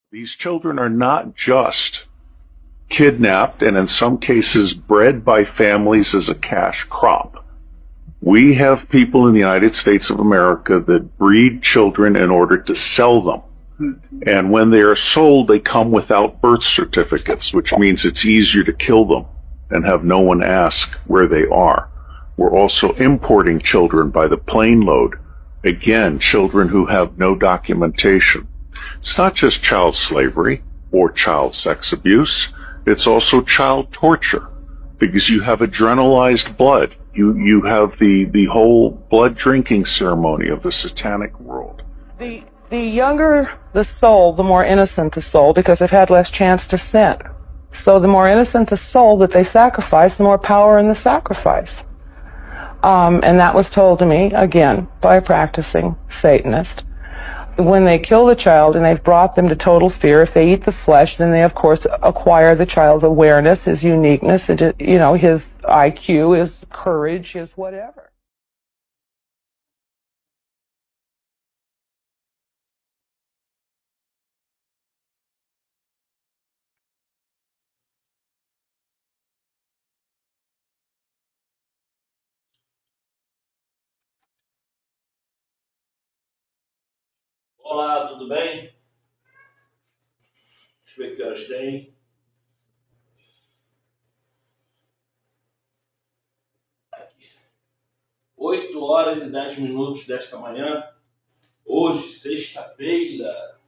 These children are not just kidnapped and in some cases bred by families as a cash crop. We have people in the United States of America that breed children in order to sell them. And when they are sold, they come without birth certificates, which means it's easier to kill them and have no one ask where they are. We're also importing children by the plane load. Again, children who have no documentation. It's not just child slavery or child sex abuse. It's also child torture because you have adrenalized blood. You have the whole blood drinking ceremony of the satanic world. The younger the soul, the more innocent the soul, because they've had less chance to sin. So the more innocent the soul that they sacrifice, the more power in the sacrifice. And that was told to me, again, by a practicing Satanist. When they kill the child and they've brought them to total fear, if they eat the flesh, then they, of course, acquire the child's awareness, his uniqueness, his IQ, his courage, his whatever. Olá, tudo bem? Deixa eu ver que horas tem. 8h10 desta manhã. Hoje, sexta-feira.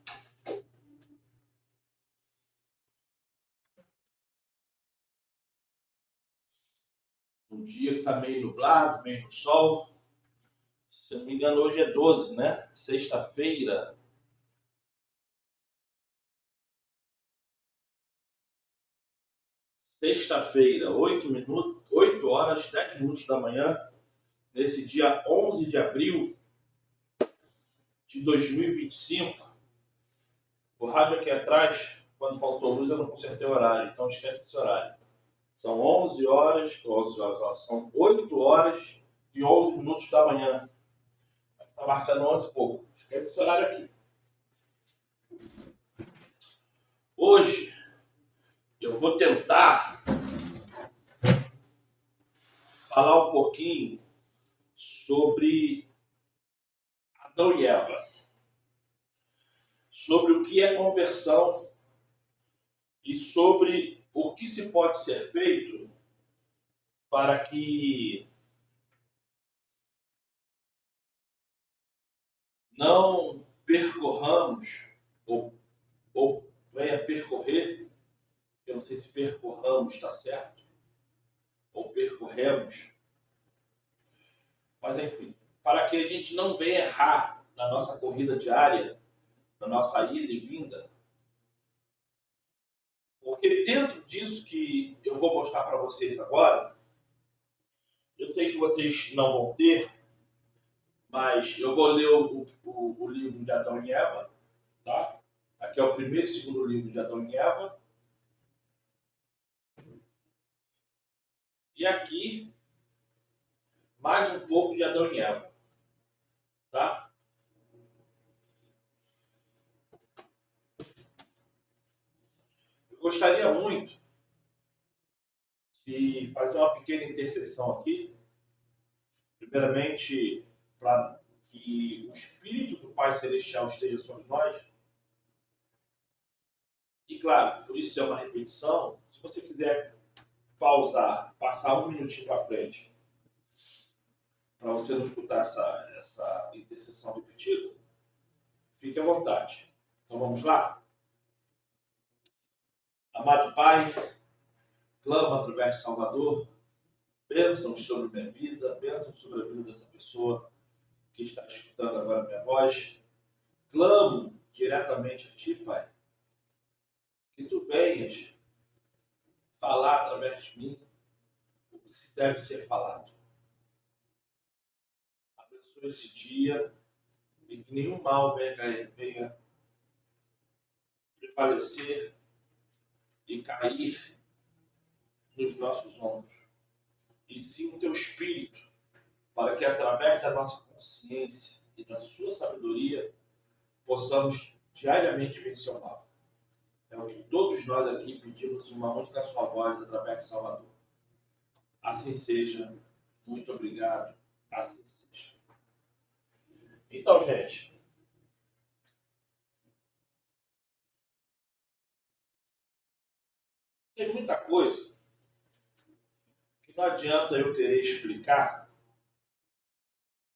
Um dia que tá meio nublado, meio no sol. Se eu não me engano, hoje é 12, né? Sexta-feira. Sexta-feira, 8h10 da manhã, nesse dia 11 de abril de 2025. O rádio aqui atrás, quando faltou luz, eu não consertei o horário, então esquece esse horário. São 11 horas, são 8h11 da manhã. Está marcando 11 e pouco. Esquece esse horário aqui. Hoje, eu vou tentar falar um pouquinho sobre Adão e Eva, sobre o que é conversão e sobre o que se pode ser feito para que não percorramos ou venha percorrer, eu não sei se percorramos está certo, ou percorremos, mas enfim, para que a gente não venha errar na nossa corrida diária, na nossa ida e vinda, porque dentro disso que eu vou mostrar para vocês agora, eu sei que vocês não vão ter, mas eu vou ler o livro de Adão e Eva, tá? Aqui é o primeiro e segundo livro de Adão e Eva. E aqui, mais um pouco de Adão e Eva, tá? Eu gostaria muito de fazer uma pequena intercessão aqui. Primeiramente, para que o Espírito do Pai Celestial esteja sobre nós. E claro, por isso é uma repetição. Se você quiser pausar, passar um minutinho para frente, para você não escutar essa intercessão repetida, fique à vontade. Então vamos lá? Amado Pai, clamo através de Salvador, bênçãos sobre minha vida, bênçãos sobre a vida dessa pessoa que está escutando agora a minha voz. Clamo diretamente a Ti, Pai, que Tu venhas falar através de mim o que se deve ser falado. Abençoe esse dia e que nenhum mal venha prevalecer e cair nos nossos ombros. E sim o Teu Espírito, para que através da nossa consciência e da Sua sabedoria possamos diariamente vencer o mal. É o que todos nós aqui pedimos em uma única só voz através de Salvador. Assim seja. Muito obrigado. Assim seja. Então, gente, tem muita coisa que não adianta eu querer explicar,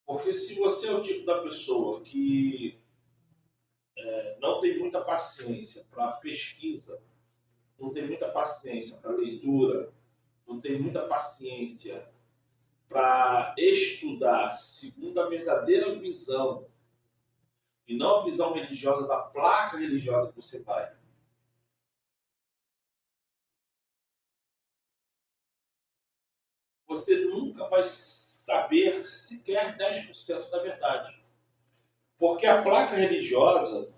porque se você é o tipo da pessoa que não tem muita paciência para pesquisa, não tem muita paciência para leitura, não tem muita paciência para estudar segundo a verdadeira visão e não a visão religiosa da placa religiosa que você vai, você nunca vai saber sequer 10% da verdade. Porque a placa religiosa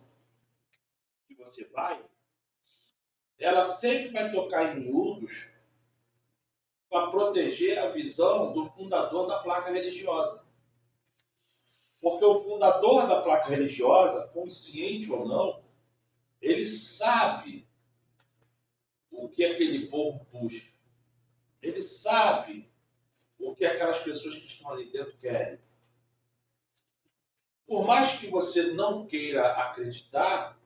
que você vai, ela sempre vai tocar em miúdos para proteger a visão do fundador da placa religiosa. Porque o fundador da placa religiosa, consciente ou não, ele sabe o que aquele povo busca. Ele sabe o que aquelas pessoas que estão ali dentro querem. Por mais que você não queira acreditar,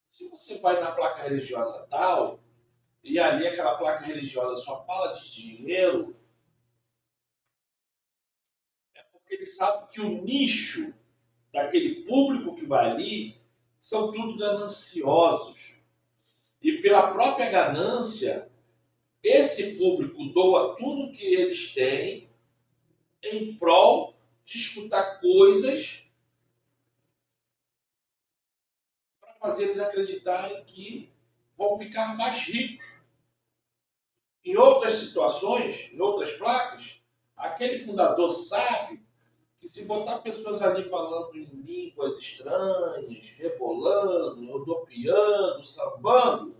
se você vai na placa religiosa tal, e ali aquela placa religiosa só fala de dinheiro, é porque ele sabe que o nicho daquele público que vai ali são tudo gananciosos. E pela própria ganância, esse público doa tudo que eles têm em prol de escutar coisas para fazer eles acreditarem que vão ficar mais ricos. Em outras situações, em outras placas, aquele fundador sabe que se botar pessoas ali falando em línguas estranhas, rebolando, rodopiando, sambando,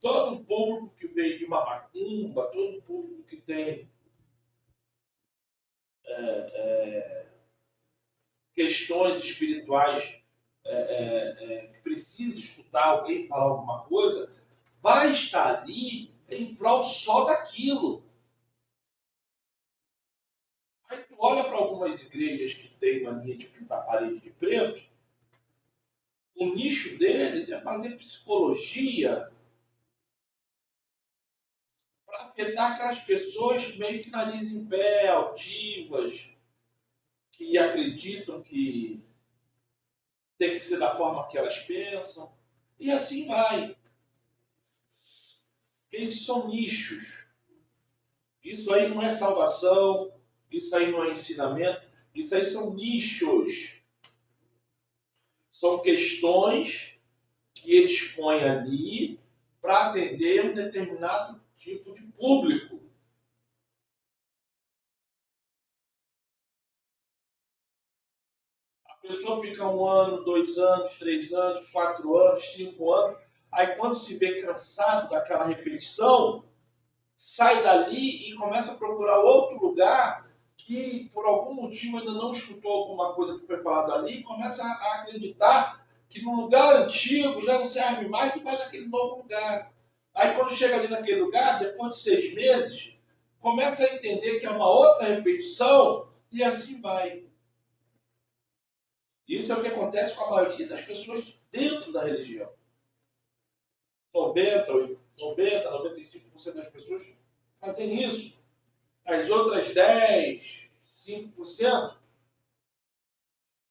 todo o público que veio de uma macumba, todo o público que tem questões espirituais que precisa escutar alguém falar alguma coisa, vai estar ali em prol só daquilo. Aí tu olha para algumas igrejas que tem mania de pintar a parede de preto, o nicho deles é fazer psicologia para afetar aquelas pessoas meio que nariz em pé, altivas, que acreditam que tem que ser da forma que elas pensam. E assim vai. Esses são nichos. Isso aí não é salvação, isso aí não é ensinamento, isso aí são nichos. São questões que eles põem ali para atender um determinado tipo de público. A pessoa fica 1 ano, 2 anos, 3 anos, 4 anos, 5 anos, aí quando se vê cansado daquela repetição, sai dali e começa a procurar outro lugar que por algum motivo ainda não escutou alguma coisa que foi falado ali, e começa a acreditar que no lugar antigo já não serve mais e vai naquele novo lugar. Aí quando chega ali naquele lugar, depois de 6 meses, começa a entender que é uma outra repetição e assim vai. Isso é o que acontece com a maioria das pessoas dentro da religião. 95% das pessoas fazem isso. As outras 10, 5%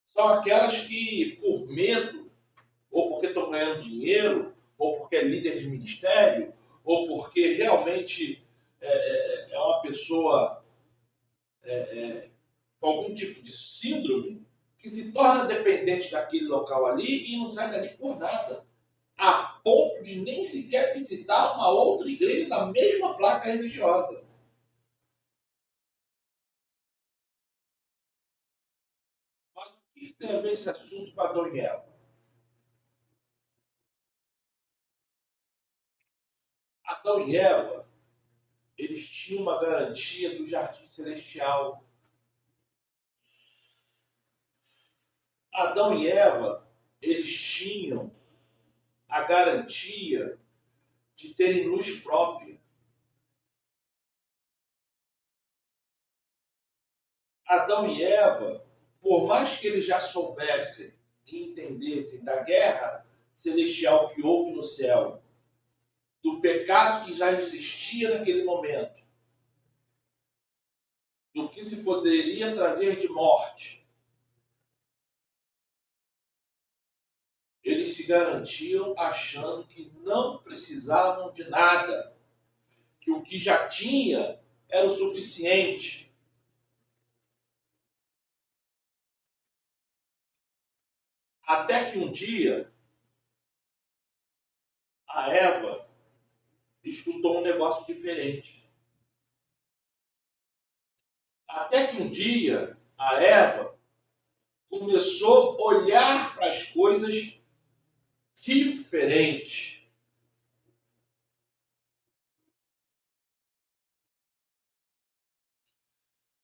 são aquelas que, por medo, ou porque estão ganhando dinheiro, ou porque é líder de ministério, ou porque realmente é uma pessoa com algum tipo de síndrome, que se torna dependente daquele local ali e não sai dali por nada. A ponto de nem sequer visitar uma outra igreja da mesma placa religiosa. Mas o que tem a ver esse assunto com Adão e Eva? Adão e Eva, eles tinham uma garantia do jardim celestial. Adão e Eva, eles tinham a garantia de terem luz própria. Adão e Eva, por mais que eles já soubessem e entendessem da guerra celestial que houve no céu, do pecado que já existia naquele momento, do que se poderia trazer de morte, eles se garantiam achando que não precisavam de nada, que o que já tinha era o suficiente. Até que um dia, a Eva escutou um negócio diferente. Até que um dia, a Eva começou a olhar para as coisas diferente.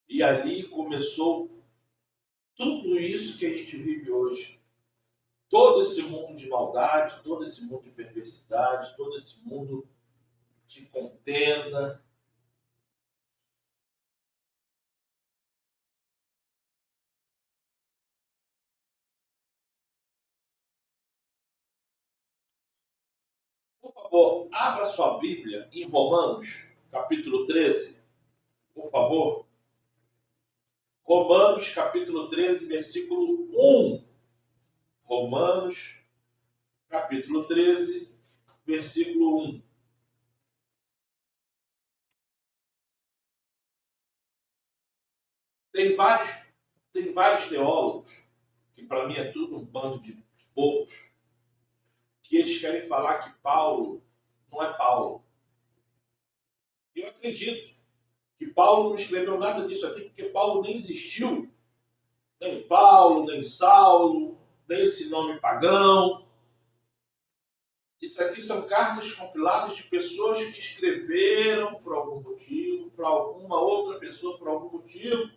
E ali começou tudo isso que a gente vive hoje. Todo esse mundo de maldade, todo esse mundo de perversidade, todo esse mundo de contenda. Por favor, abra sua Bíblia em Romanos, capítulo 13, por favor. Romanos, capítulo 13, versículo 1. Romanos, capítulo 13, versículo 1. Tem vários teólogos, que para mim é tudo um bando de bobos, que eles querem falar que Paulo não é Paulo. Eu acredito que Paulo não escreveu nada disso aqui, porque Paulo nem existiu. Nem Paulo, nem Saulo, nem esse nome pagão. Isso aqui são cartas compiladas de pessoas que escreveram por algum motivo, para alguma outra pessoa por algum motivo.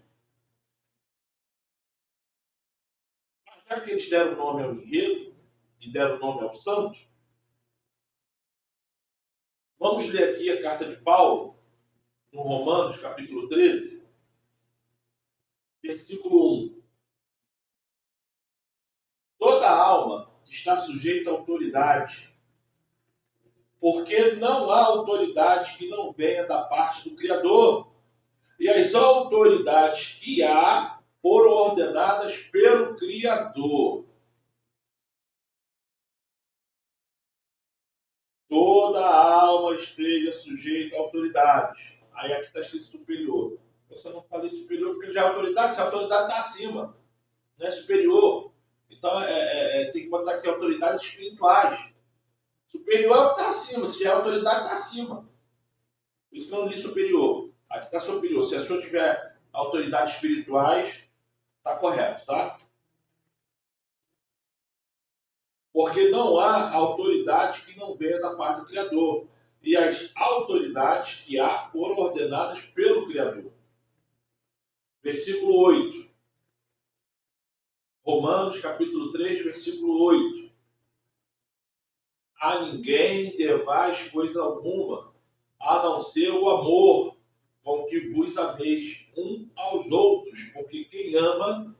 Mas já que eles deram nome ao enredo e deram nome ao santo, vamos ler aqui a carta de Paulo, no Romanos, capítulo 13, versículo 1. Toda alma está sujeita à autoridade, porque não há autoridade que não venha da parte do Criador. E as autoridades que há foram ordenadas pelo Criador. Toda alma esteja sujeita à autoridade. Aí aqui está escrito superior. Eu só não falei superior porque já é autoridade, se a autoridade está acima, não é superior. Então tem que botar aqui autoridades espirituais. Superior é o que está acima, se já é autoridade, está acima. Por isso que eu não li superior. Aqui está superior. Se a sua tiver autoridades espirituais, está correto, tá? Porque não há autoridade que não venha da parte do Criador. E as autoridades que há foram ordenadas pelo Criador. Versículo 8. Romanos, capítulo 3, versículo 8. A ninguém devais coisa alguma, a não ser o amor com que vos ameis um aos outros, porque quem ama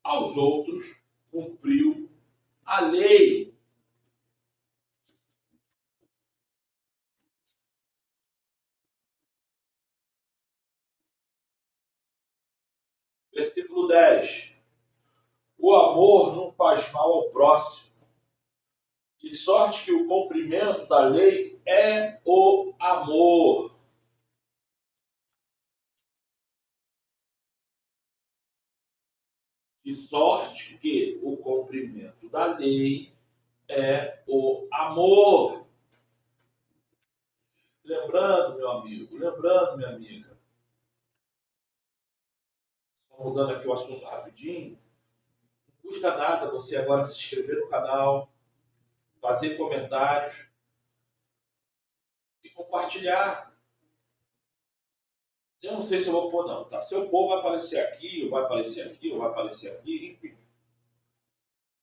aos outros cumpriu a lei. Versículo 10. O amor não faz mal ao próximo, de sorte que o cumprimento da lei é o amor. De sorte que o cumprimento da lei é o amor. Lembrando, meu amigo, lembrando, minha amiga, só mudando aqui o assunto rapidinho, não custa nada você agora se inscrever no canal, fazer comentários e compartilhar. Eu não sei se eu vou pôr não, tá? Se eu pôr, vai aparecer aqui, ou vai aparecer aqui, ou vai aparecer aqui, enfim.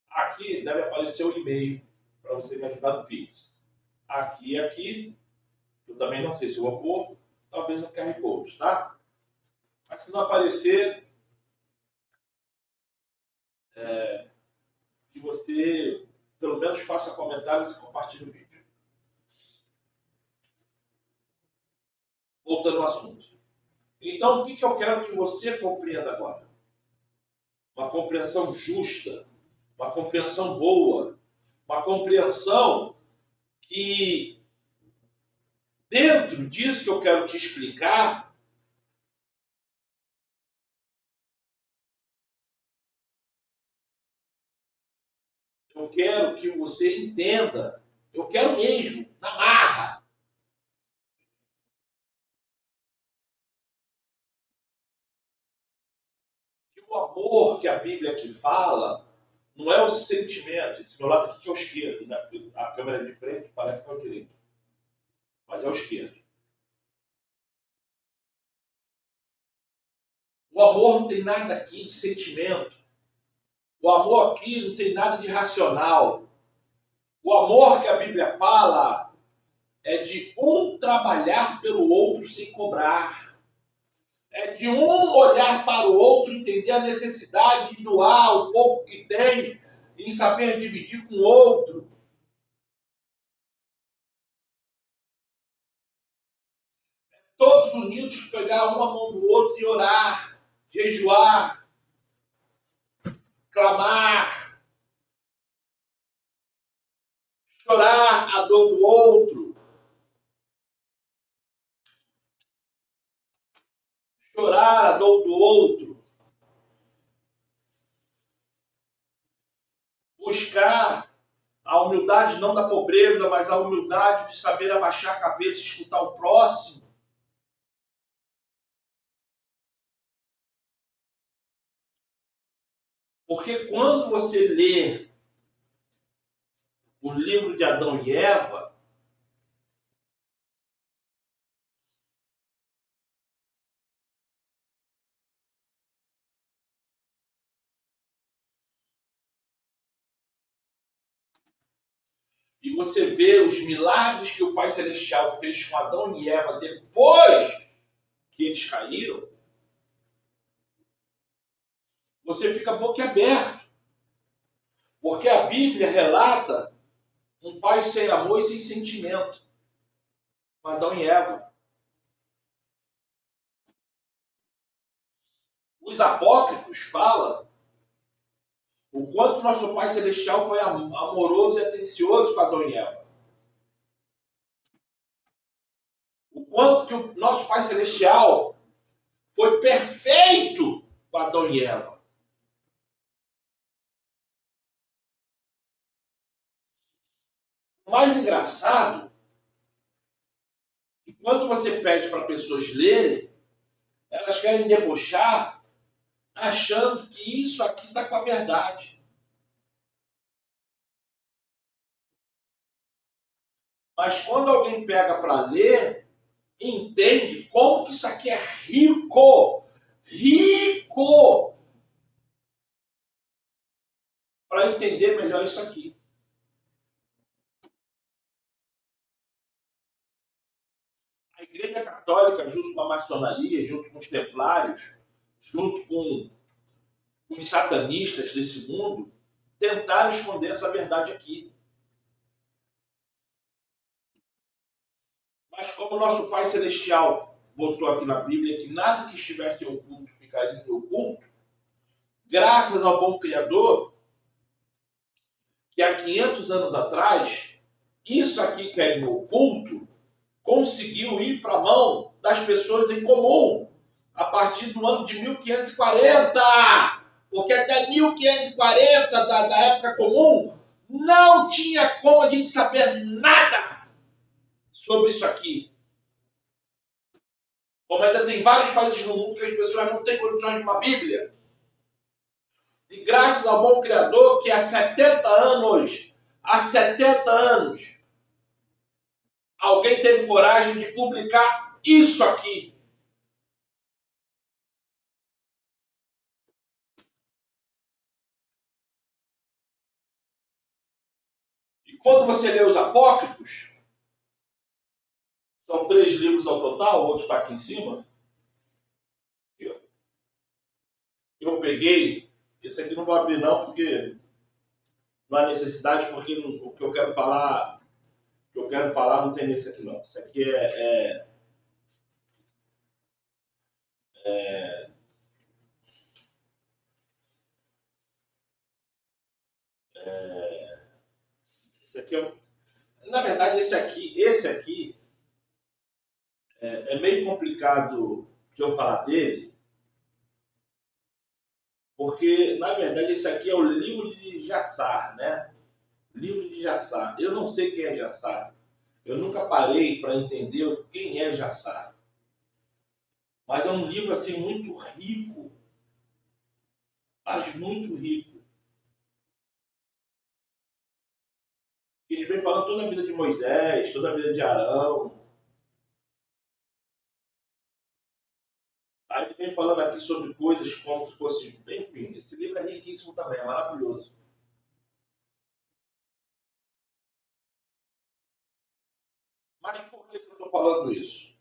Aqui deve aparecer o e-mail para para você me ajudar no Pix. Aqui e aqui, eu também não sei se eu vou pôr, talvez no QR Code, tá? Mas se não aparecer, que você pelo menos faça comentários e compartilhe o vídeo. Voltando ao assunto. Então, o que eu quero que você compreenda agora? Uma compreensão justa, uma compreensão boa, uma compreensão que, dentro disso que eu quero te explicar, eu quero que você entenda, eu quero mesmo, na marra, que o amor que a Bíblia aqui fala não é o sentimento. Esse meu lado aqui que é o esquerdo, né? A câmera de frente parece que é o direito, mas é o esquerdo. O amor não tem nada aqui de sentimento. O amor aqui não tem nada de racional. O amor que a Bíblia fala é de um trabalhar pelo outro sem cobrar. É de um olhar para o outro, entender a necessidade de doar o pouco que tem e saber dividir com o outro. Todos unidos pegar uma mão do outro e orar, jejuar, clamar, chorar a dor do outro, chorar a dor do outro, buscar a humildade não da pobreza, mas a humildade de saber abaixar a cabeça e escutar o próximo. Porque quando você lê o livro de Adão e Eva, e você vê os milagres que o Pai Celestial fez com Adão e Eva depois que eles caíram, você fica boquiaberto. Porque a Bíblia relata um pai sem amor e sem sentimento, com Adão e Eva. Os apócrifos falam o quanto nosso Pai Celestial foi amoroso e atencioso com Adão e Eva. O quanto que o nosso Pai Celestial foi perfeito com Adão e Eva. O mais engraçado é que quando você pede para pessoas lerem, elas querem debochar achando que isso aqui está com a verdade. Mas quando alguém pega para ler, entende como que isso aqui é rico, rico, para entender melhor isso aqui. A Igreja Católica, junto com a maçonaria, junto com os templários, junto com os satanistas desse mundo, tentaram esconder essa verdade aqui. Mas como nosso Pai Celestial botou aqui na Bíblia que nada que estivesse oculto ficaria oculto, graças ao bom Criador, que há 500 anos atrás, isso aqui que é oculto, conseguiu ir para a mão das pessoas em comum, a partir do ano de 1540. Porque até 1540, da época comum, não tinha como a gente saber nada sobre isso aqui. Como ainda tem vários países no mundo que as pessoas não têm condições de uma Bíblia. E graças ao bom Criador, que há 70 anos, alguém teve coragem de publicar isso aqui. E quando você lê os apócrifos, são 3 livros ao total, o outro está aqui em cima. Eu peguei, esse aqui não vou abrir não, porque não há necessidade, porque o que eu quero falar não tem nesse aqui não. Isso aqui esse aqui na verdade, esse aqui é meio complicado de eu falar dele, porque, na verdade, esse aqui é o livro de Jassar, né? Livro de Jassar. Eu não sei quem é Jassar. Eu nunca parei para entender quem é Jassar. Mas é um livro, assim, muito rico. Mas muito rico. Ele vem falando toda a vida de Moisés, toda a vida de Arão. Aí ele vem falando aqui sobre coisas como se fosse... Enfim, esse livro é riquíssimo também, é maravilhoso. Mas por que eu estou falando isso?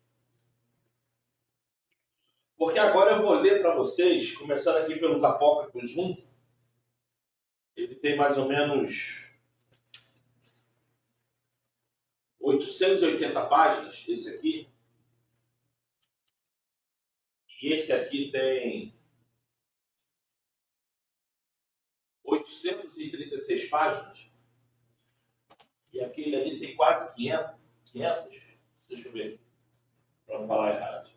Porque agora eu vou ler para vocês, começando aqui pelos Apócrifos 1. Ele tem mais ou menos 880 páginas, esse aqui. E esse aqui tem 836 páginas. E aquele ali tem quase 500. Deixa eu ver aqui, para não falar errado.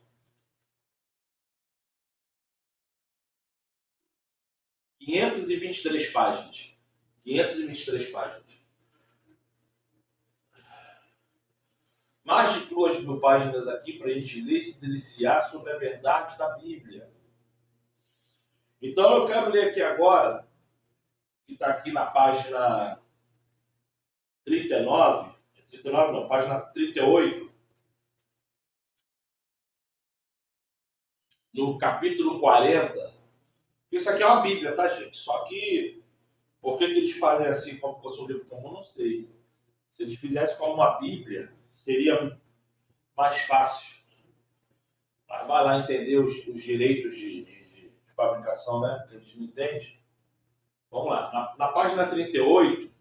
523 páginas. 523 páginas. Mais de 2.000 páginas aqui para a gente ler e se deliciar sobre a verdade da Bíblia. Então eu quero ler aqui agora, que está aqui na página 39, 39 não, página 38, no capítulo 40. Isso aqui é uma Bíblia, tá, gente? Só que, por que eles fazem assim, como se fosse um livro comum, não sei. Se eles fizessem como uma Bíblia, seria mais fácil. Mas vai lá entender os direitos de fabricação, né? Que eles não entendem. Vamos lá. Na página 38,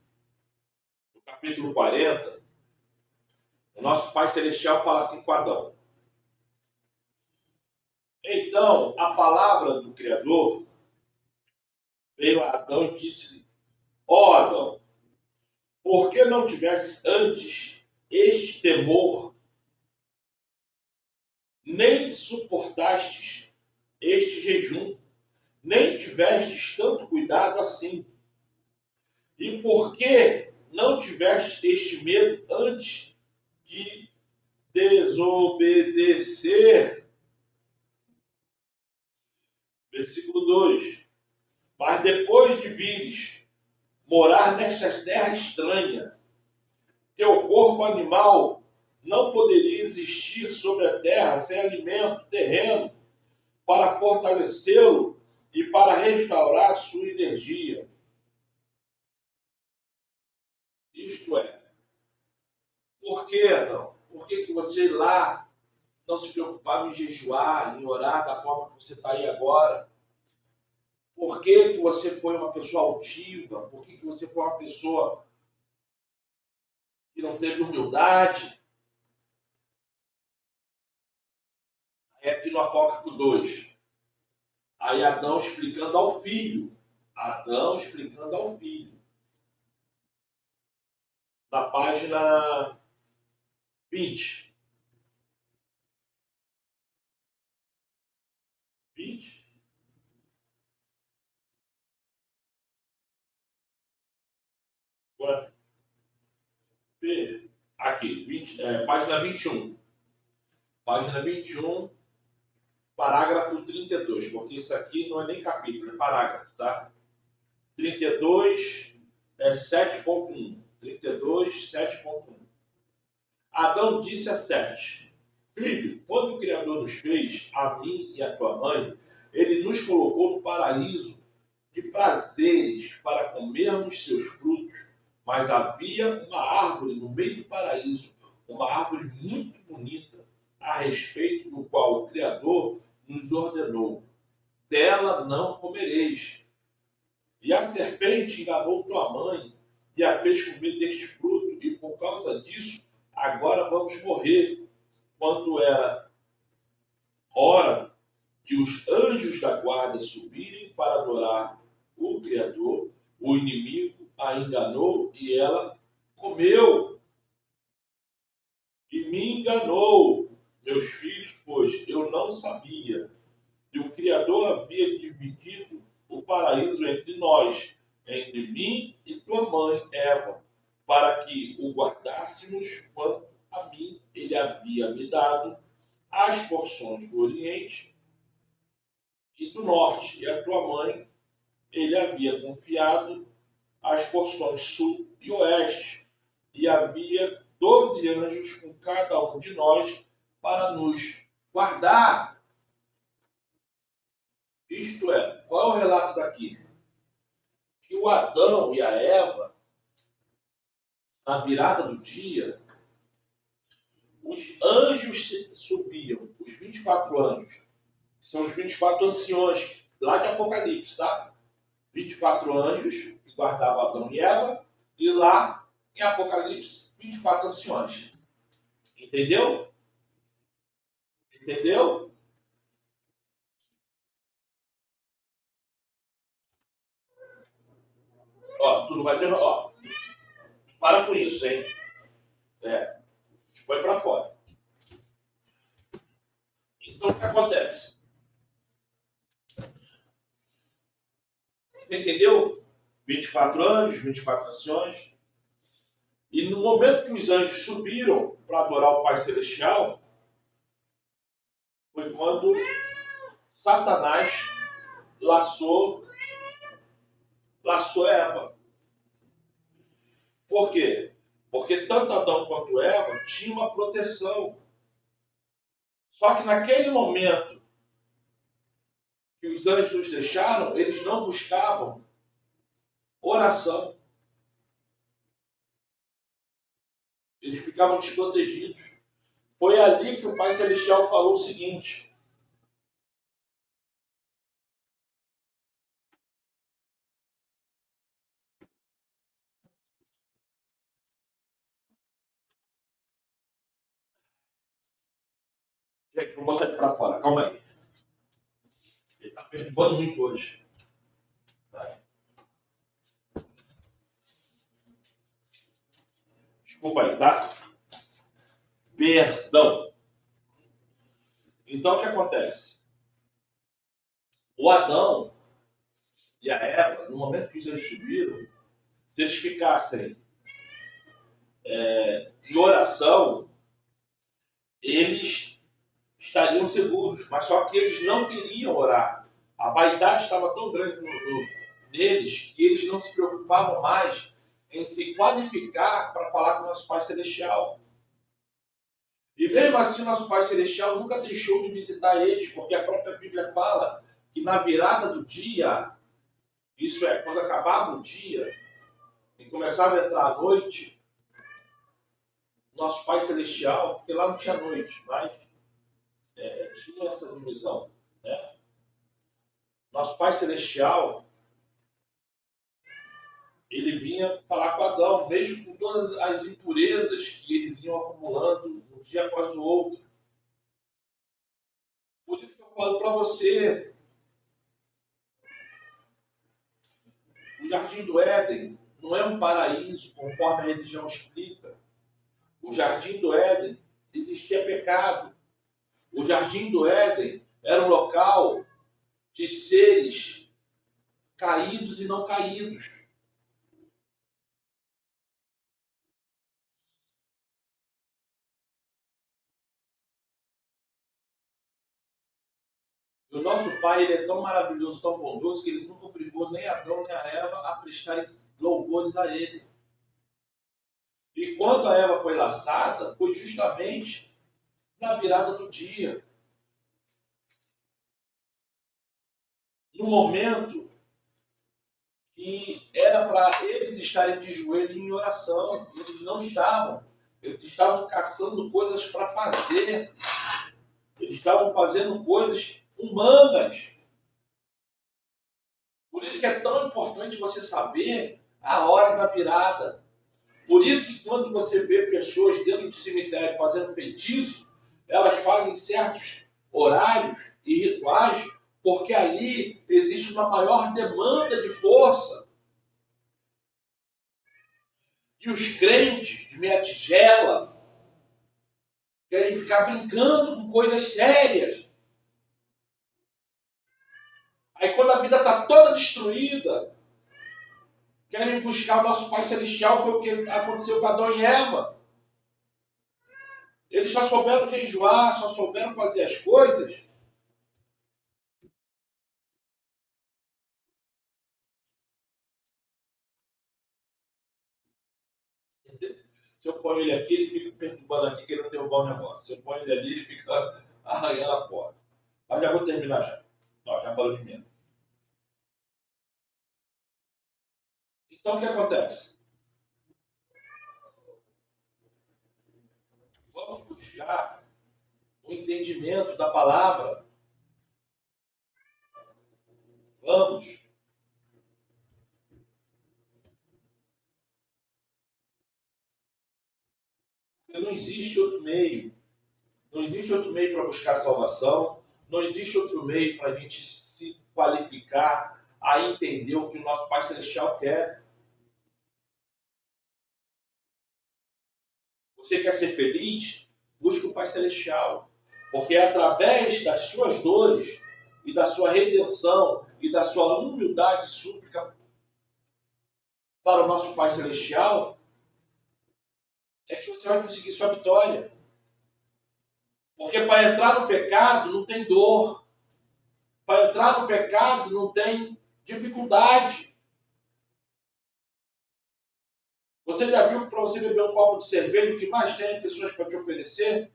no capítulo 40, o nosso Pai Celestial fala assim com Adão. Então, a palavra do Criador veio a Adão e disse-lhe: ó Adão, por que não tivesse antes este temor, nem suportastes este jejum, nem tivestes tanto cuidado assim? E por que não tivestes este medo antes de desobedecer? Versículo 2. Mas depois de vires morar nesta terra estranha, teu corpo animal não poderia existir sobre a terra sem alimento terreno para fortalecê-lo e para restaurar a sua energia. Isto é, por que, Adão? Por que você lá não se preocupava em jejuar, em orar da forma que você está aí agora? Por que você foi uma pessoa altiva? Por que você foi uma pessoa que não teve humildade? É aqui no Apócrifo 2. Aí Adão explicando ao filho. Adão explicando ao filho. Na página 20. 20? Ué? Aqui, 20, página 21. Página 21, parágrafo 32, porque isso aqui não é nem capítulo, é parágrafo, tá? 32, 7.1. 32, 7.1. Adão disse a Sete: filho, quando o Criador nos fez, a mim e a tua mãe, ele nos colocou no paraíso de prazeres para comermos seus frutos. mas havia uma árvore no meio do paraíso, uma árvore muito bonita, a respeito do qual o Criador nos ordenou: dela não comereis. E a serpente enganou tua mãe e a fez comer deste fruto, e por causa disso, agora vamos morrer. Quando era hora de os anjos da guarda subirem para adorar o Criador, o inimigo a enganou e ela comeu e me enganou, meus filhos, pois eu não sabia. E o Criador havia dividido o paraíso entre nós, entre mim e tua mãe, Eva, para que o guardássemos quanto a mim ele havia me dado as porções do Oriente e do Norte, e a tua mãe ele havia confiado as porções Sul e Oeste, e havia 12 anjos com cada um de nós para nos guardar. Isto é, qual é o relato daqui? Que o Adão e a Eva, na virada do dia, os anjos subiam, os 24 anjos, que são os 24 anciões, lá de Apocalipse, tá? 24 anjos que guardavam Adão e Eva, e lá em Apocalipse, 24 anciões. Entendeu? Entendeu? Ó, tu não vai ter. Ó, para com isso, hein? Põe pra fora. Então o que acontece? Você entendeu? 24 anjos, 24 anciões. E no momento que os anjos subiram para adorar o Pai Celestial, foi quando Satanás laçou Eva. Por quê? Porque tanto Adão quanto Eva tinham uma proteção. Só que naquele momento que os anjos os deixaram, eles não buscavam oração. Eles ficavam desprotegidos. Foi ali que o Pai Celestial falou o seguinte: gente, vou botar ele pra fora, calma aí. Ele tá perturbando muito hoje. Vai. Desculpa aí, tá? Perdão. Então o que acontece? O Adão e a Eva, no momento que eles subiram, se eles ficassem em oração, eles estariam seguros, mas só que eles não queriam orar. A vaidade estava tão grande neles que eles não se preocupavam mais em se qualificar para falar com o nosso Pai Celestial. E mesmo assim, nosso Pai Celestial nunca deixou de visitar eles, porque a própria Bíblia fala que na virada do dia, isso é, quando acabava o dia e começava a entrar a noite, nosso Pai Celestial, porque lá não tinha noite, mas tinha essa divisão, né? Nosso Pai Celestial, ele vinha falar com Adão, mesmo com todas as impurezas que eles iam acumulando um dia após o outro. Por isso que eu falo para você, o Jardim do Éden não é um paraíso, conforme a religião explica. O Jardim do Éden existia pecado. O Jardim do Éden era um local de seres caídos e não caídos. E o nosso Pai, ele é tão maravilhoso, tão bondoso, que ele nunca obrigou nem Adão nem a Eva a prestarem louvores a ele. E quando a Eva foi laçada, foi justamente na virada do dia. No momento E era para eles estarem de joelho em oração. Eles não estavam. Eles estavam caçando coisas para fazer. Eles estavam fazendo coisas humanas. Por isso que é tão importante você saber a hora da virada. Por isso que quando você vê pessoas dentro do cemitério fazendo feitiço, elas fazem certos horários e rituais, porque ali existe uma maior demanda de força. E os crentes de meia tigela querem ficar brincando com coisas sérias. Aí quando a vida está toda destruída, querem buscar o nosso Pai Celestial. Foi o que aconteceu com Adão e Eva. Eles só souberam jejuar, só souberam fazer as coisas. Se eu ponho ele aqui, ele fica perturbando aqui, querendo derrubar o negócio. Se eu ponho ele ali, ele fica arranhando a porta. Mas já vou terminar já. Não, já falou de mim. Então o que acontece? Vamos buscar o entendimento da palavra. Vamos. Porque não existe outro meio. Não existe outro meio para buscar salvação. Não existe outro meio para a gente se qualificar a entender o que o nosso Pai Celestial quer. Você quer ser feliz? Busque o Pai Celestial. Porque é através das suas dores e da sua redenção e da sua humildade e súplica para o nosso Pai Celestial é que você vai conseguir sua vitória. Porque para entrar no pecado não tem dor. Para entrar no pecado não tem dificuldade. Você já viu que para você beber um copo de cerveja, o que mais tem é pessoas para te oferecer?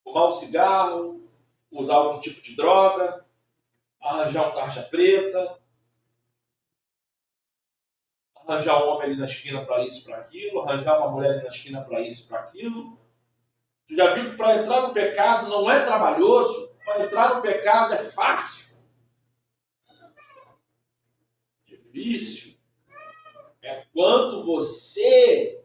Fumar um cigarro, usar algum tipo de droga, arranjar um tarja preta, arranjar um homem ali na esquina para isso, para aquilo, arranjar uma mulher ali na esquina para isso, para aquilo. Tu já viu que para entrar no pecado não é trabalhoso? Para entrar no pecado é fácil. Difícil é quando você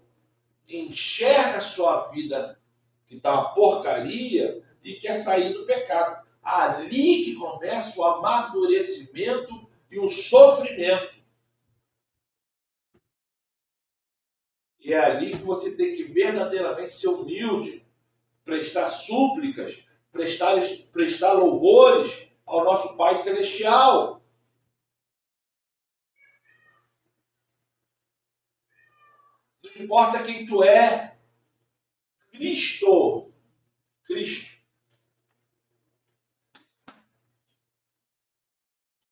enxerga a sua vida que está uma porcaria e quer sair do pecado. Ali que começa o amadurecimento e o sofrimento. E é ali que você tem que verdadeiramente ser humilde, prestar súplicas, prestar louvores ao nosso Pai Celestial. Não importa quem tu é, Cristo.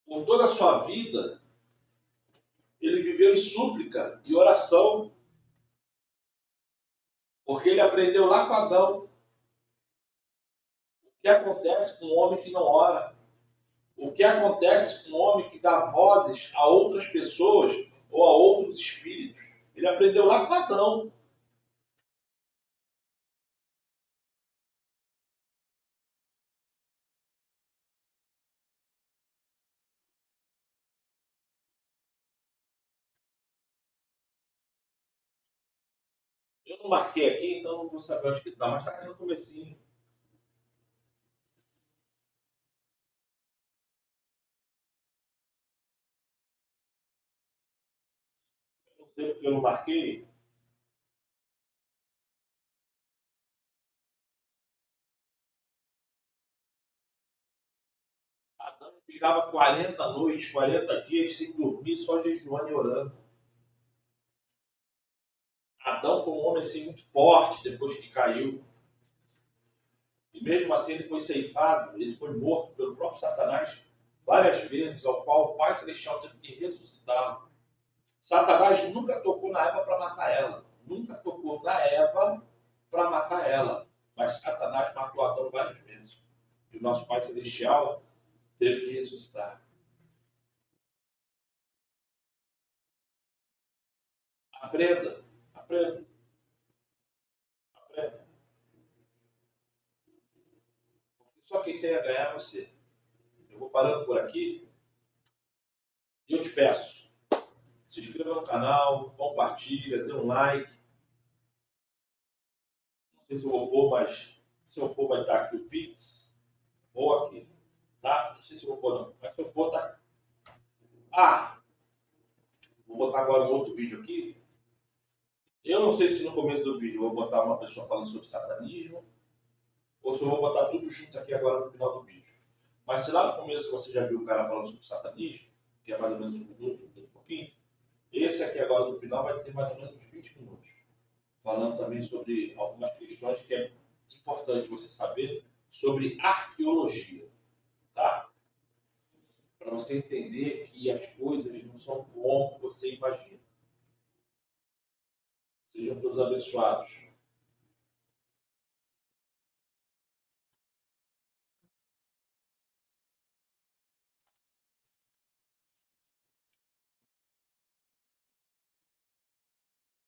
Por toda a sua vida, ele viveu em súplica e oração. Porque ele aprendeu lá com Adão. O que acontece com um homem que não ora? O que acontece com um homem que dá vozes a outras pessoas ou a outros espíritos? Ele aprendeu lá com Adão. Eu não marquei aqui, então não vou saber onde que está, mas está aqui no comecinho. Não sei porque eu não marquei. Adão ficava 40 noites, 40 dias sem dormir, só jejuando e orando. Adão foi um homem assim muito forte depois que caiu. E mesmo assim ele foi ceifado, ele foi morto pelo próprio Satanás várias vezes, ao qual o Pai Celestial teve que ressuscitá-lo. Satanás nunca tocou na Eva para matar ela. Nunca tocou na Eva para matar ela. Mas Satanás matou Adão várias vezes. E o nosso Pai Celestial teve que ressuscitar. Aprenda, aprenda, aprenda. Só quem tem a ganhar é você. Eu vou parando por aqui e eu te peço, se inscreva no canal, compartilha, dê um like. Não sei se eu vou pôr, mas se eu pôr vai estar aqui o Pix ou aqui, tá? Não sei se eu vou pôr não, mas se eu pôr tá aqui. Vou botar agora um outro vídeo aqui. Eu não sei se no começo do vídeo eu vou botar uma pessoa falando sobre satanismo ou se eu vou botar tudo junto aqui agora no final do vídeo. Mas se lá no começo você já viu o cara falando sobre satanismo, que é mais ou menos um minuto e pouquinho, esse aqui agora no final vai ter mais ou menos uns 20 minutos. Falando também sobre algumas questões que é importante você saber sobre arqueologia, tá? Para você entender que as coisas não são como você imagina. Sejam todos abençoados.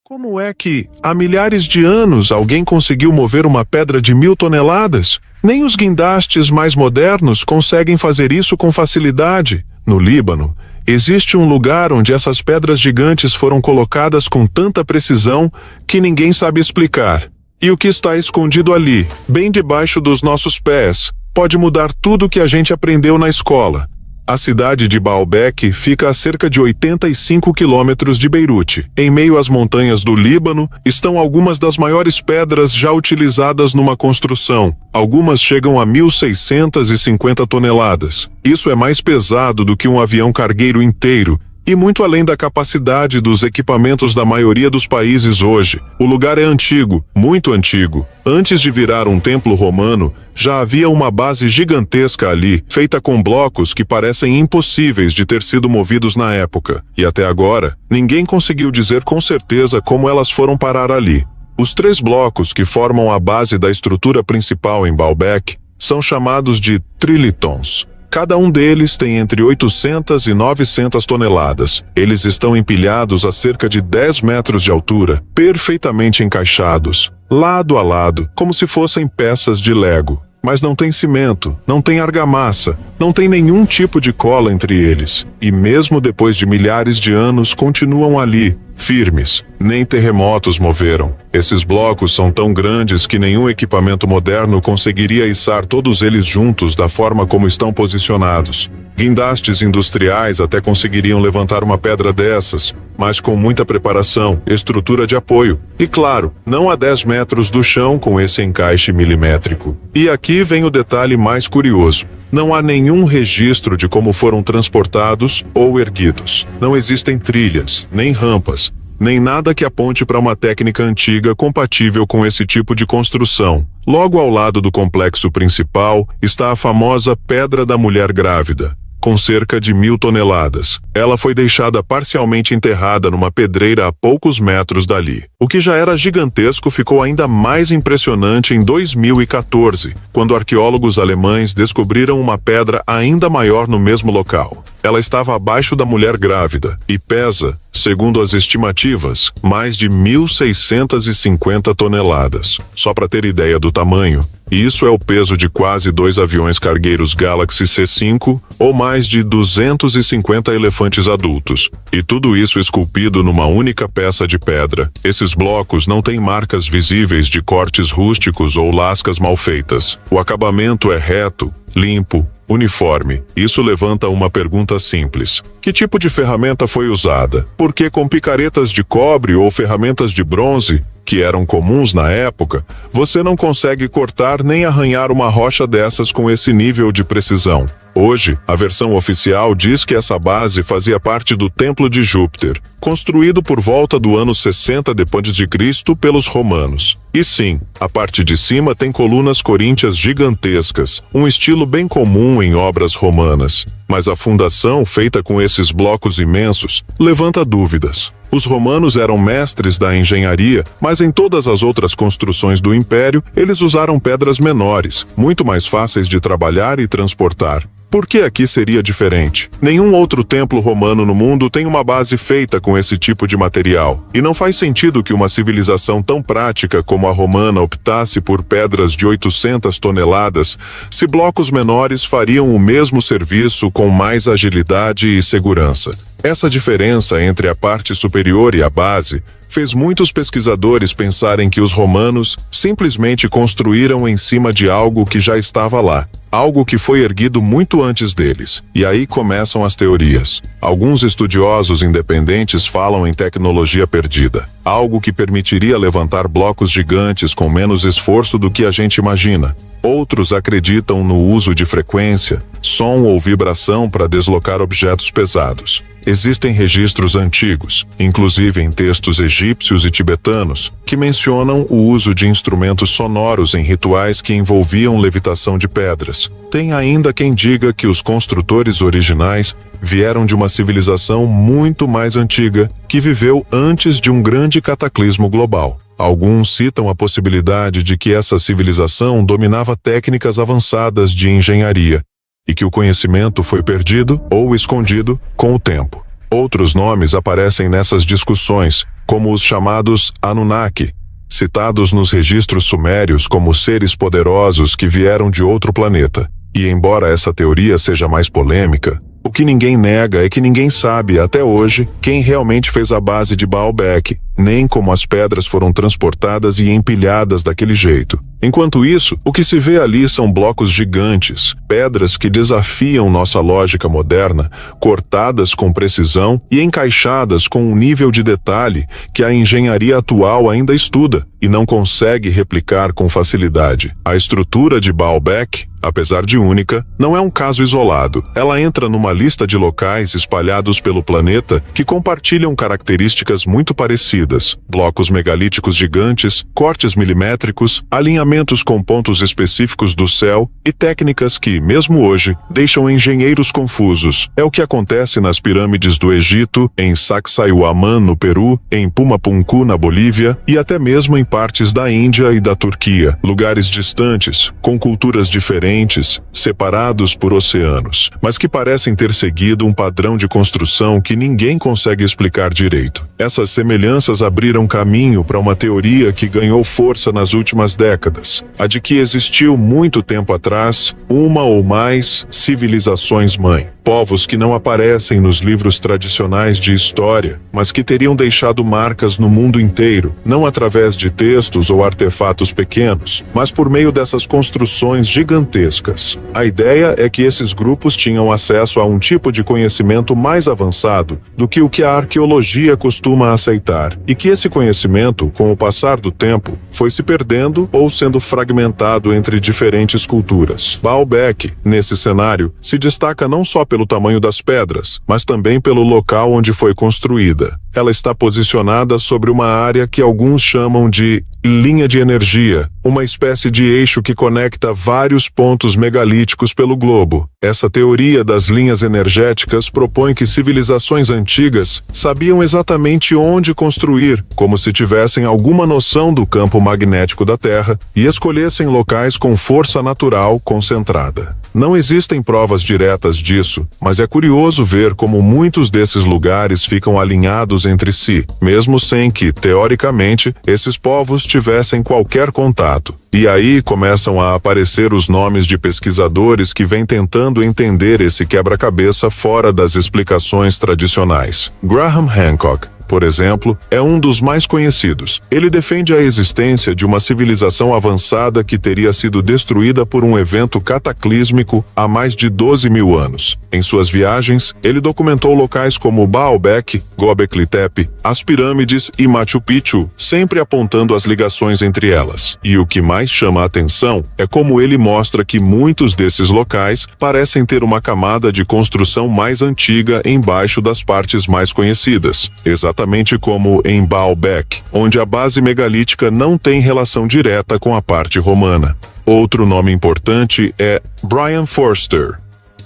Como é que, há milhares de anos, alguém conseguiu mover uma pedra de 1000 toneladas? Nem os guindastes mais modernos conseguem fazer isso com facilidade. No Líbano, existe um lugar onde essas pedras gigantes foram colocadas com tanta precisão que ninguém sabe explicar. E o que está escondido ali, bem debaixo dos nossos pés, pode mudar tudo o que a gente aprendeu na escola. A cidade de Baalbek fica a cerca de 85 quilômetros de Beirute. Em meio às montanhas do Líbano, estão algumas das maiores pedras já utilizadas numa construção. Algumas chegam a 1.650 toneladas. Isso é mais pesado do que um avião cargueiro inteiro, e muito além da capacidade dos equipamentos da maioria dos países hoje. O lugar é antigo, muito antigo. Antes de virar um templo romano, já havia uma base gigantesca ali, feita com blocos que parecem impossíveis de ter sido movidos na época. E até agora, ninguém conseguiu dizer com certeza como elas foram parar ali. Os 3 blocos que formam a base da estrutura principal em Baalbek são chamados de trilitons. Cada um deles tem entre 800 e 900 toneladas. Eles estão empilhados a cerca de 10 metros de altura, perfeitamente encaixados, lado a lado, como se fossem peças de Lego. Mas não tem cimento, não tem argamassa, não tem nenhum tipo de cola entre eles. E mesmo depois de milhares de anos, continuam ali, firmes. Nem terremotos moveram. Esses blocos são tão grandes que nenhum equipamento moderno conseguiria içar todos eles juntos da forma como estão posicionados. Guindastes industriais até conseguiriam levantar uma pedra dessas, mas com muita preparação, estrutura de apoio. E claro, não a 10 metros do chão com esse encaixe milimétrico. E aqui vem o detalhe mais curioso. Não há nenhum registro de como foram transportados ou erguidos. Não existem trilhas, nem rampas, nem nada que aponte para uma técnica antiga compatível com esse tipo de construção. Logo ao lado do complexo principal está a famosa Pedra da Mulher Grávida, com cerca de 1000 toneladas. Ela foi deixada parcialmente enterrada numa pedreira a poucos metros dali. O que já era gigantesco ficou ainda mais impressionante em 2014, quando arqueólogos alemães descobriram uma pedra ainda maior no mesmo local. Ela estava abaixo da mulher grávida e pesa, segundo as estimativas, mais de 1.650 toneladas. Só para ter ideia do tamanho, isso é o peso de quase 2 aviões cargueiros Galaxy C-5 ou mais de 250 elefantes adultos. E tudo isso esculpido numa única peça de pedra. Esses blocos não têm marcas visíveis de cortes rústicos ou lascas mal feitas. O acabamento é reto, limpo, uniforme. Isso levanta uma pergunta simples. Que tipo de ferramenta foi usada? Por que com picaretas de cobre ou ferramentas de bronze, que eram comuns na época, você não consegue cortar nem arranhar uma rocha dessas com esse nível de precisão? Hoje, a versão oficial diz que essa base fazia parte do Templo de Júpiter, construído por volta do ano 60 d.C. pelos romanos. E sim, a parte de cima tem colunas coríntias gigantescas, um estilo bem comum em obras romanas. Mas a fundação, feita com esses blocos imensos, levanta dúvidas. Os romanos eram mestres da engenharia, mas em todas as outras construções do Império, eles usaram pedras menores, muito mais fáceis de trabalhar e transportar. Por que aqui seria diferente? Nenhum outro templo romano no mundo tem uma base feita com esse tipo de material, e não faz sentido que uma civilização tão prática como a romana optasse por pedras de 800 toneladas, se blocos menores fariam o mesmo serviço com mais agilidade e segurança. Essa diferença entre a parte superior e a base fez muitos pesquisadores pensarem que os romanos simplesmente construíram em cima de algo que já estava lá, algo que foi erguido muito antes deles. E aí começam as teorias. Alguns estudiosos independentes falam em tecnologia perdida, algo que permitiria levantar blocos gigantes com menos esforço do que a gente imagina. Outros acreditam no uso de frequência, som ou vibração para deslocar objetos pesados. Existem registros antigos, inclusive em textos egípcios e tibetanos, que mencionam o uso de instrumentos sonoros em rituais que envolviam levitação de pedras. Tem ainda quem diga que os construtores originais vieram de uma civilização muito mais antiga que viveu antes de um grande cataclismo global. Alguns citam a possibilidade de que essa civilização dominava técnicas avançadas de engenharia e que o conhecimento foi perdido ou escondido com o tempo. Outros nomes aparecem nessas discussões, como os chamados Anunnaki, citados nos registros sumérios como seres poderosos que vieram de outro planeta. E embora essa teoria seja mais polêmica, o que ninguém nega é que ninguém sabe, até hoje, quem realmente fez a base de Baalbek, nem como as pedras foram transportadas e empilhadas daquele jeito. Enquanto isso, o que se vê ali são blocos gigantes, pedras que desafiam nossa lógica moderna, cortadas com precisão e encaixadas com um nível de detalhe que a engenharia atual ainda estuda e não consegue replicar com facilidade. A estrutura de Baalbek, apesar de única, não é um caso isolado. Ela entra numa lista de locais espalhados pelo planeta que compartilham características muito parecidas: blocos megalíticos gigantes, cortes milimétricos, alinhamentos com pontos específicos do céu e técnicas que, mesmo hoje, deixam engenheiros confusos. É o que acontece nas pirâmides do Egito, em Sacsayhuaman, no Peru, em Pumapunku, na Bolívia e até mesmo em partes da Índia e da Turquia, lugares distantes, com culturas diferentes, separados por oceanos, mas que parecem ter seguido um padrão de construção que ninguém consegue explicar direito. Essas semelhanças abriram caminho para uma teoria que ganhou força nas últimas décadas, a de que existiu muito tempo atrás uma ou mais civilizações-mãe. Povos que não aparecem nos livros tradicionais de história, mas que teriam deixado marcas no mundo inteiro, não através de textos ou artefatos pequenos, mas por meio dessas construções gigantescas. A ideia é que esses grupos tinham acesso a um tipo de conhecimento mais avançado do que o que a arqueologia costuma aceitar, e que esse conhecimento, com o passar do tempo, foi se perdendo ou sendo fragmentado entre diferentes culturas. Baalbek, nesse cenário, se destaca não só pelo tamanho das pedras, mas também pelo local onde foi construída. Ela está posicionada sobre uma área que alguns chamam de linha de energia, uma espécie de eixo que conecta vários pontos megalíticos pelo globo. Essa teoria das linhas energéticas propõe que civilizações antigas sabiam exatamente onde construir, como se tivessem alguma noção do campo magnético da Terra e escolhessem locais com força natural concentrada. Não existem provas diretas disso, mas é curioso ver como muitos desses lugares ficam alinhados entre si, mesmo sem que, teoricamente, esses povos tivessem qualquer contato. E aí começam a aparecer os nomes de pesquisadores que vêm tentando entender esse quebra-cabeça fora das explicações tradicionais. Graham Hancock, por exemplo, é um dos mais conhecidos. Ele defende a existência de uma civilização avançada que teria sido destruída por um evento cataclísmico há mais de 12.000 anos. Em suas viagens, ele documentou locais como Baalbek, Göbekli Tepe, as pirâmides e Machu Picchu, sempre apontando as ligações entre elas. E o que mais chama a atenção é como ele mostra que muitos desses locais parecem ter uma camada de construção mais antiga embaixo das partes mais conhecidas. Exatamente como em Baalbek, onde a base megalítica não tem relação direta com a parte romana. Outro nome importante é Brian Forster,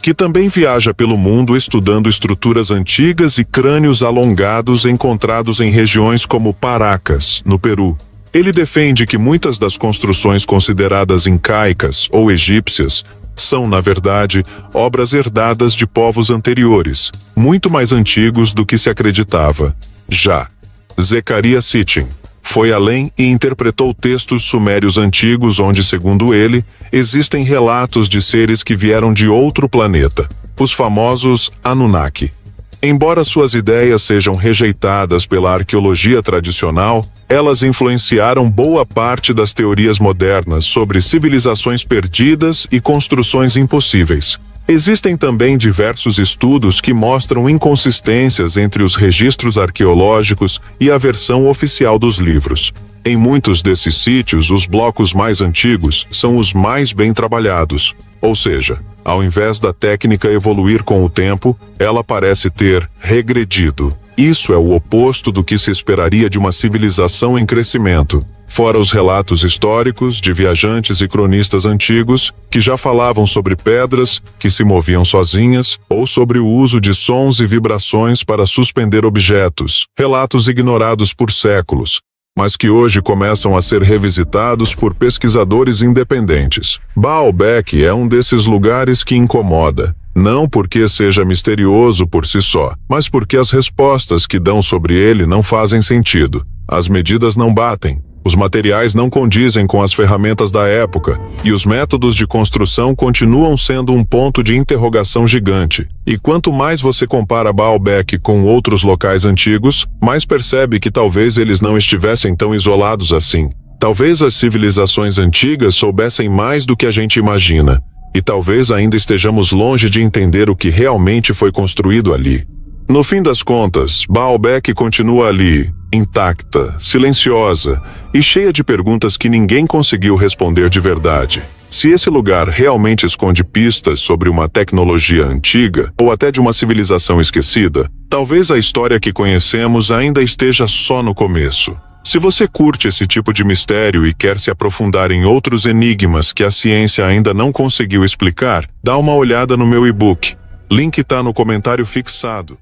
que também viaja pelo mundo estudando estruturas antigas e crânios alongados encontrados em regiões como Paracas, no Peru. Ele defende que muitas das construções consideradas incaicas ou egípcias são, na verdade, obras herdadas de povos anteriores, muito mais antigos do que se acreditava. Já Zecharia Sitchin foi além e interpretou textos sumérios antigos onde, segundo ele, existem relatos de seres que vieram de outro planeta, os famosos Anunnaki. Embora suas ideias sejam rejeitadas pela arqueologia tradicional, elas influenciaram boa parte das teorias modernas sobre civilizações perdidas e construções impossíveis. Existem também diversos estudos que mostram inconsistências entre os registros arqueológicos e a versão oficial dos livros. Em muitos desses sítios, os blocos mais antigos são os mais bem trabalhados, ou seja, ao invés da técnica evoluir com o tempo, ela parece ter regredido. Isso é o oposto do que se esperaria de uma civilização em crescimento. Fora os relatos históricos de viajantes e cronistas antigos que já falavam sobre pedras que se moviam sozinhas ou sobre o uso de sons e vibrações para suspender objetos, relatos ignorados por séculos, mas que hoje começam a ser revisitados por pesquisadores independentes. Baalbek é um desses lugares que incomoda, não porque seja misterioso por si só, mas porque as respostas que dão sobre ele não fazem sentido. As medidas não batem. Os materiais não condizem com as ferramentas da época, e os métodos de construção continuam sendo um ponto de interrogação gigante. E quanto mais você compara Baalbek com outros locais antigos, mais percebe que talvez eles não estivessem tão isolados assim. Talvez as civilizações antigas soubessem mais do que a gente imagina, e talvez ainda estejamos longe de entender o que realmente foi construído ali. No fim das contas, Baalbek continua ali, intacta, silenciosa e cheia de perguntas que ninguém conseguiu responder de verdade. Se esse lugar realmente esconde pistas sobre uma tecnologia antiga ou até de uma civilização esquecida, talvez a história que conhecemos ainda esteja só no começo. Se você curte esse tipo de mistério e quer se aprofundar em outros enigmas que a ciência ainda não conseguiu explicar, dá uma olhada no meu e-book. Link está no comentário fixado.